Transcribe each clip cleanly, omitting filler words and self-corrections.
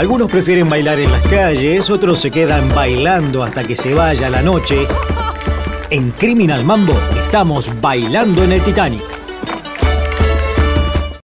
Algunos prefieren bailar en las calles, otros se quedan bailando hasta que se vaya la noche. En Criminal Mambo estamos bailando en el Titanic.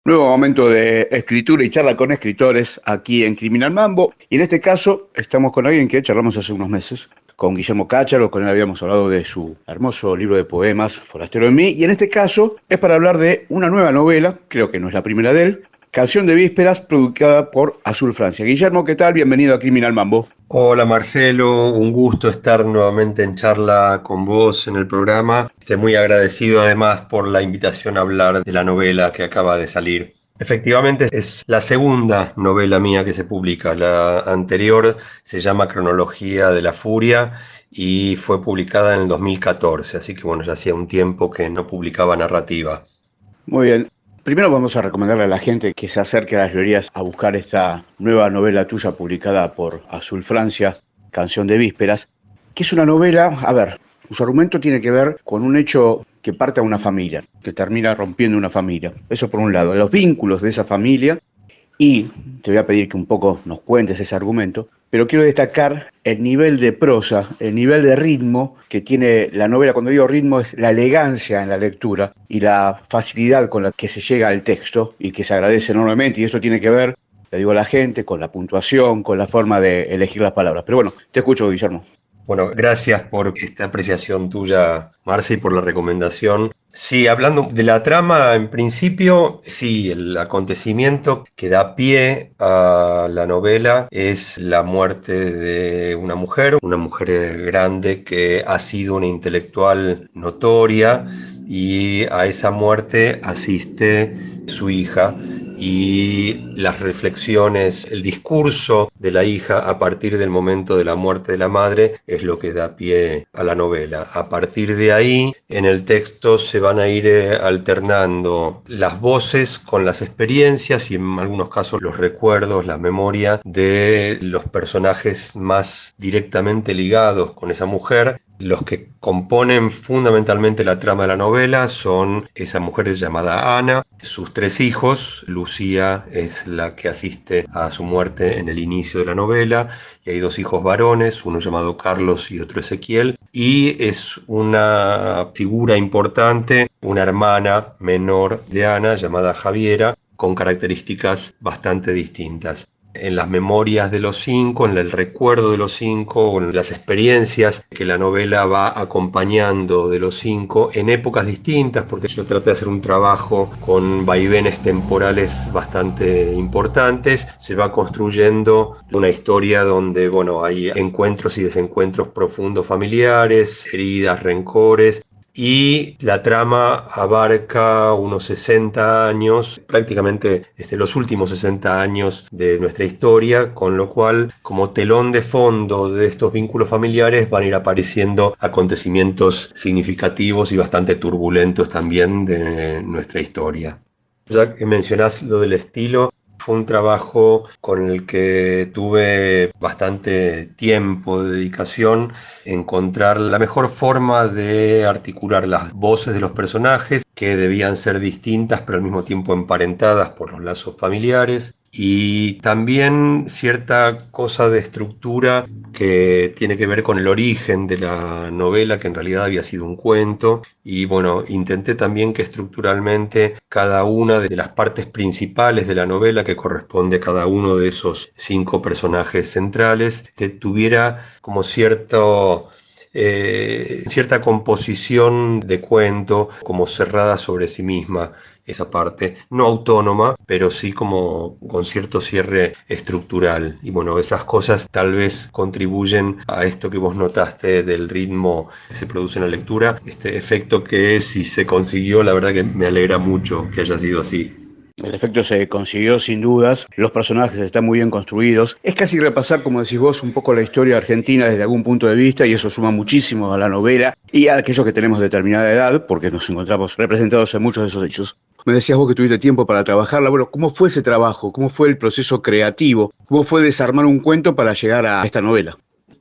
Nuevo momento de escritura y charla con escritores aquí en Criminal Mambo. Y en este caso estamos con alguien que charlamos hace unos meses, con Guillermo Cácharo. Con él habíamos hablado de su hermoso libro de poemas, Forastero en mí. Y en este caso es para hablar de una nueva novela, creo que no es la primera de él, Canción de Vísperas, producida por Azul Francia. Guillermo, ¿qué tal? Bienvenido a Criminal Mambo. Hola Marcelo, un gusto estar nuevamente en charla con vos en el programa. Estoy muy agradecido además por la invitación a hablar de la novela que acaba de salir. Efectivamente es la segunda novela mía que se publica. La anterior se llama Cronología de la Furia y fue publicada en el 2014, así que bueno, ya hacía un tiempo que no publicaba narrativa. Muy bien. Primero vamos a recomendarle a la gente que se acerque a las librerías a buscar esta nueva novela tuya publicada por Azul Francia, Canción de Vísperas, que es una novela, su argumento tiene que ver con un hecho que parte a una familia, que termina rompiendo una familia. Eso por un lado, los vínculos de esa familia, y te voy a pedir que un poco nos cuentes ese argumento, pero quiero destacar el nivel de prosa, el nivel de ritmo que tiene la novela. Cuando digo ritmo es la elegancia en la lectura y la facilidad con la que se llega al texto y que se agradece enormemente, y eso tiene que ver, le digo a la gente, con la puntuación, con la forma de elegir las palabras. Pero bueno, te escucho, Guillermo. Bueno, gracias por esta apreciación tuya, Marce, y por la recomendación. Sí, hablando de la trama, en principio, sí, el acontecimiento que da pie a la novela es la muerte de una mujer grande que ha sido una intelectual notoria, y a esa muerte asiste su hija. Y las reflexiones, el discurso de la hija a partir del momento de la muerte de la madre es lo que da pie a la novela. A partir de ahí, en el texto se van a ir alternando las voces con las experiencias y en algunos casos los recuerdos, la memoria de los personajes más directamente ligados con esa mujer. Los que componen fundamentalmente la trama de la novela son esa mujer llamada Ana, sus 3 hijos. Lucía es la que asiste a su muerte en el inicio de la novela, y hay 2 hijos varones, uno llamado Carlos y otro Ezequiel, y es una figura importante, una hermana menor de Ana llamada Javiera, con características bastante distintas. En las memorias de los 5, en el recuerdo de los 5, en las experiencias que la novela va acompañando de los 5 en épocas distintas, porque yo traté de hacer un trabajo con vaivenes temporales bastante importantes, se va construyendo una historia donde, bueno, hay encuentros y desencuentros profundos familiares, heridas, rencores. Y la trama abarca unos 60 años, prácticamente los últimos 60 años de nuestra historia, con lo cual, como telón de fondo de estos vínculos familiares, van a ir apareciendo acontecimientos significativos y bastante turbulentos también de nuestra historia. Ya que mencionás lo del estilo, fue un trabajo con el que tuve bastante tiempo de dedicación, encontrar la mejor forma de articular las voces de los personajes, que debían ser distintas pero al mismo tiempo emparentadas por los lazos familiares, y también cierta cosa de estructura que tiene que ver con el origen de la novela, que en realidad había sido un cuento. Y bueno, intenté también que estructuralmente cada una de las partes principales de la novela, que corresponde a cada uno de esos 5 personajes centrales, tuviera como cierta composición de cuento, como cerrada sobre sí misma, esa parte, no autónoma, pero sí como con cierto cierre estructural. Y bueno, esas cosas tal vez contribuyen a esto que vos notaste del ritmo que se produce en la lectura, este efecto que si se consiguió, la verdad que me alegra mucho que haya sido así. El efecto se consiguió sin dudas, los personajes están muy bien construidos. Es casi repasar, como decís vos, un poco la historia argentina desde algún punto de vista, y eso suma muchísimo a la novela y a aquellos que tenemos determinada edad, porque nos encontramos representados en muchos de esos hechos. Me decías vos que tuviste tiempo para trabajarla. Bueno, ¿cómo fue ese trabajo? ¿Cómo fue el proceso creativo? ¿Cómo fue desarmar un cuento para llegar a esta novela?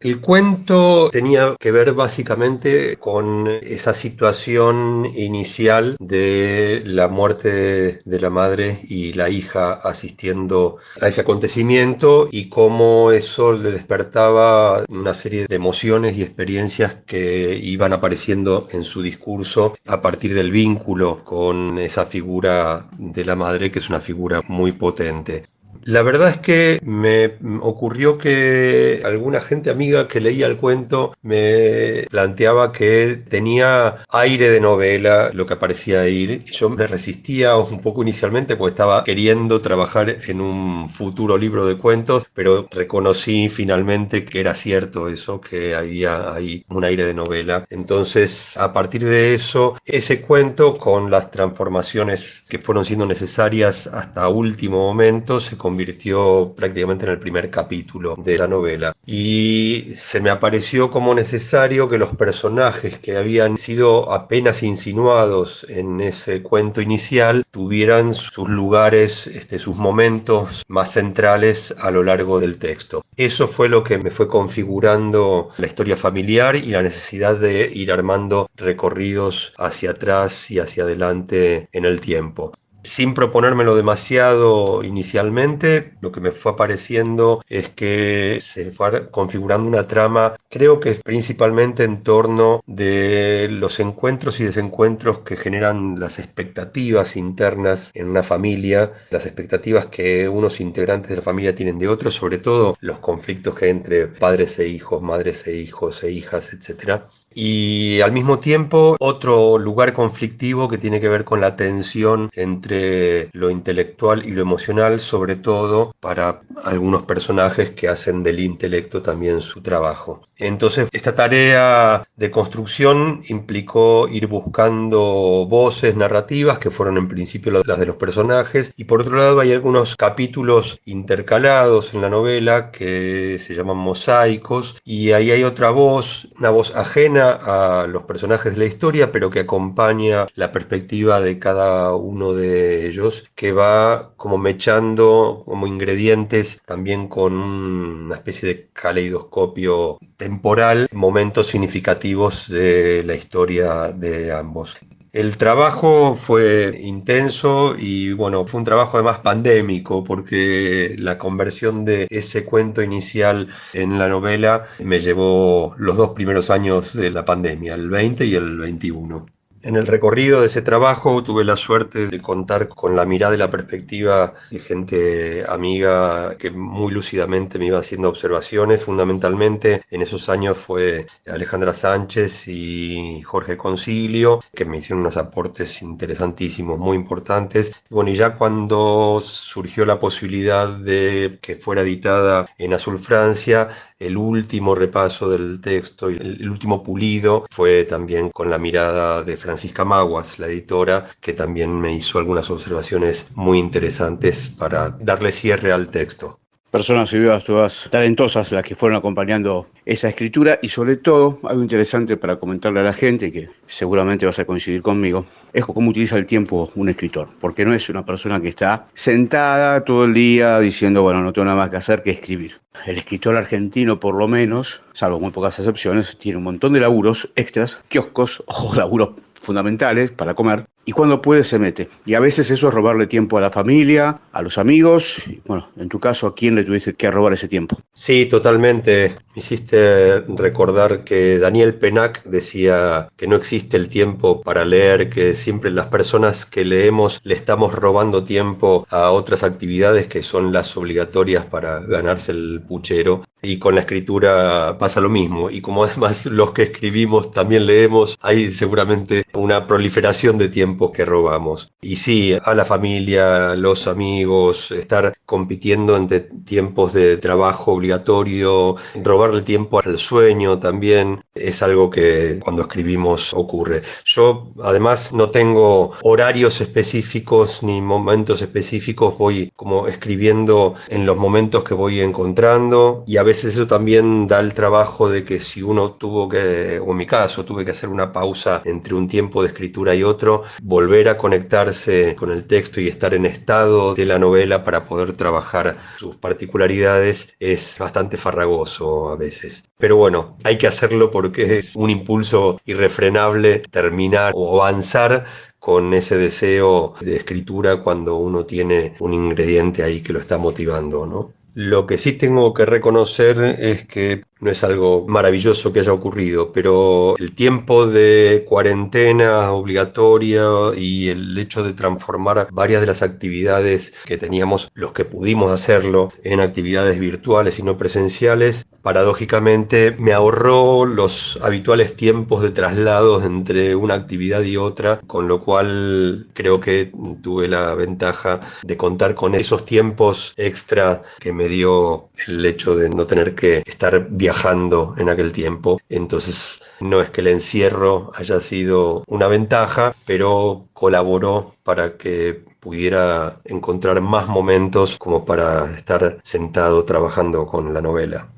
El cuento tenía que ver básicamente con esa situación inicial de la muerte de la madre y la hija asistiendo a ese acontecimiento y cómo eso le despertaba una serie de emociones y experiencias que iban apareciendo en su discurso a partir del vínculo con esa figura de la madre, que es una figura muy potente. La verdad es que me ocurrió que alguna gente amiga que leía el cuento me planteaba que tenía aire de novela lo que aparecía ahí. Yo me resistía un poco inicialmente porque estaba queriendo trabajar en un futuro libro de cuentos, pero reconocí finalmente que era cierto eso, que había ahí un aire de novela. Entonces, a partir de eso, ese cuento, con las transformaciones que fueron siendo necesarias hasta último momento, se convirtió prácticamente en el primer capítulo de la novela. Y se me apareció como necesario que los personajes que habían sido apenas insinuados en ese cuento inicial tuvieran sus lugares, sus momentos más centrales a lo largo del texto. Eso fue lo que me fue configurando la historia familiar y la necesidad de ir armando recorridos hacia atrás y hacia adelante en el tiempo. Sin proponérmelo demasiado inicialmente, lo que me fue apareciendo es que se fue configurando una trama, creo que principalmente en torno de los encuentros y desencuentros que generan las expectativas internas en una familia, las expectativas que unos integrantes de la familia tienen de otros, sobre todo los conflictos que hay entre padres e hijos, madres e hijos e hijas, etc. Y al mismo tiempo otro lugar conflictivo que tiene que ver con la tensión entre lo intelectual y lo emocional, sobre todo para algunos personajes que hacen del intelecto también su trabajo. Entonces, esta tarea de construcción implicó ir buscando voces narrativas que fueron en principio las de los personajes, y por otro lado hay algunos capítulos intercalados en la novela que se llaman mosaicos, y ahí hay otra voz, una voz ajena a los personajes de la historia, pero que acompaña la perspectiva de cada uno de ellos, que va como mechando como ingredientes también con una especie de caleidoscopio temporal, momentos significativos de la historia de ambos. El trabajo fue intenso y bueno, fue un trabajo además pandémico, porque la conversión de ese cuento inicial en la novela me llevó los 2 primeros años de la pandemia, el 20 y el 21. En el recorrido de ese trabajo tuve la suerte de contar con la mirada y la perspectiva de gente amiga que muy lúcidamente me iba haciendo observaciones. Fundamentalmente en esos años fue Alejandra Sánchez y Jorge Concilio, que me hicieron unos aportes interesantísimos, muy importantes. Bueno, y ya cuando surgió la posibilidad de que fuera editada en Azul Francia, el último repaso del texto y el último pulido fue también con la mirada de Francisca Maguas, la editora, que también me hizo algunas observaciones muy interesantes para darle cierre al texto. Personas y vidas todas talentosas las que fueron acompañando esa escritura, y sobre todo algo interesante para comentarle a la gente, que seguramente vas a coincidir conmigo, es cómo utiliza el tiempo un escritor, porque no es una persona que está sentada todo el día diciendo, bueno, no tengo nada más que hacer que escribir. El escritor argentino, por lo menos, salvo muy pocas excepciones, tiene un montón de laburos extras, kioscos o laburos fundamentales para comer, y cuando puede se mete. Y a veces eso es robarle tiempo a la familia, a los amigos, y bueno, en tu caso, ¿a quién le tuviste que robar ese tiempo? Sí, totalmente. Me hiciste recordar que Daniel Pennac decía que no existe el tiempo para leer, que siempre las personas que leemos le estamos robando tiempo a otras actividades que son las obligatorias para ganarse el puchero. Y con la escritura pasa lo mismo. Y como además los que escribimos también leemos, hay seguramente una proliferación de tiempos que robamos. Y sí, a la familia, los amigos, estar compitiendo entre tiempos de trabajo obligatorio, robarle tiempo al sueño también, es algo que cuando escribimos ocurre. Yo además no tengo horarios específicos ni momentos específicos, voy como escribiendo en los momentos que voy encontrando, y a veces eso también da el trabajo de que si uno tuvo que, o en mi caso, tuve que hacer una pausa entre un tiempo de escritura y otro, volver a conectarse con el texto y estar en estado de la novela para poder trabajar sus particularidades es bastante farragoso a veces. Pero bueno, hay que hacerlo porque es un impulso irrefrenable terminar o avanzar con ese deseo de escritura cuando uno tiene un ingrediente ahí que lo está motivando, ¿no? Lo que sí tengo que reconocer es que no es algo maravilloso que haya ocurrido, pero el tiempo de cuarentena obligatoria y el hecho de transformar varias de las actividades que teníamos, los que pudimos hacerlo, en actividades virtuales y no presenciales, paradójicamente me ahorró los habituales tiempos de traslados entre una actividad y otra, con lo cual creo que tuve la ventaja de contar con esos tiempos extra que me dio el hecho de no tener que estar viajando en aquel tiempo. Entonces, no es que el encierro haya sido una ventaja, pero colaboró para que pudiera encontrar más momentos como para estar sentado trabajando con la novela.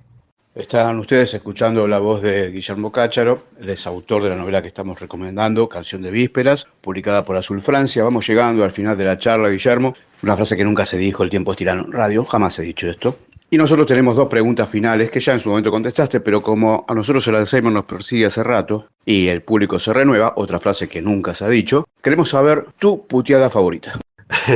Están ustedes escuchando la voz de Guillermo Cácharo, él es autor de la novela que estamos recomendando, Canción de Vísperas, publicada por Azul Francia. Vamos llegando al final de la charla, Guillermo. Una frase que nunca se dijo, el tiempo es tirano en radio, jamás he dicho esto. Y nosotros tenemos dos preguntas finales que ya en su momento contestaste, pero como a nosotros el Alzheimer nos persigue hace rato y el público se renueva, otra frase que nunca se ha dicho, queremos saber tu puteada favorita.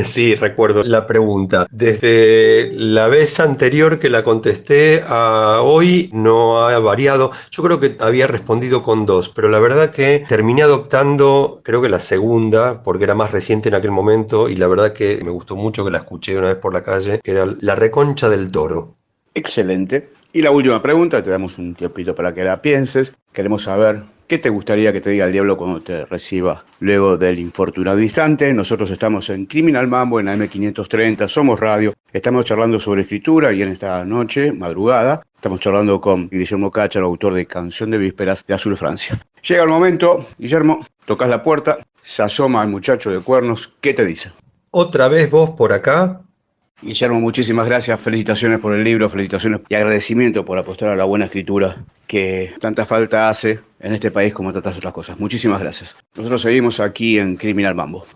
Sí, recuerdo la pregunta. Desde la vez anterior que la contesté a hoy no ha variado. Yo creo que había respondido con dos, pero la verdad que terminé adoptando, creo que la segunda, porque era más reciente en aquel momento y la verdad que me gustó mucho, que la escuché una vez por la calle, que era La Reconcha del Toro. Excelente. Y la última pregunta, te damos un tiempito para que la pienses. Queremos saber qué te gustaría que te diga el diablo cuando te reciba luego del infortunado instante. Nosotros estamos en Criminal Mambo, en AM530, somos radio. Estamos charlando sobre escritura y en esta noche, madrugada, estamos charlando con Guillermo Cácharo, autor de Canción de Vísperas de Azul Francia. Llega el momento, Guillermo, tocas la puerta, se asoma el muchacho de cuernos. ¿Qué te dice? ¿Otra vez vos por acá? Guillermo, muchísimas gracias, felicitaciones por el libro, felicitaciones y agradecimiento por apostar a la buena escritura que tanta falta hace en este país como tantas otras cosas. Muchísimas gracias. Nosotros seguimos aquí en Criminal Mambo.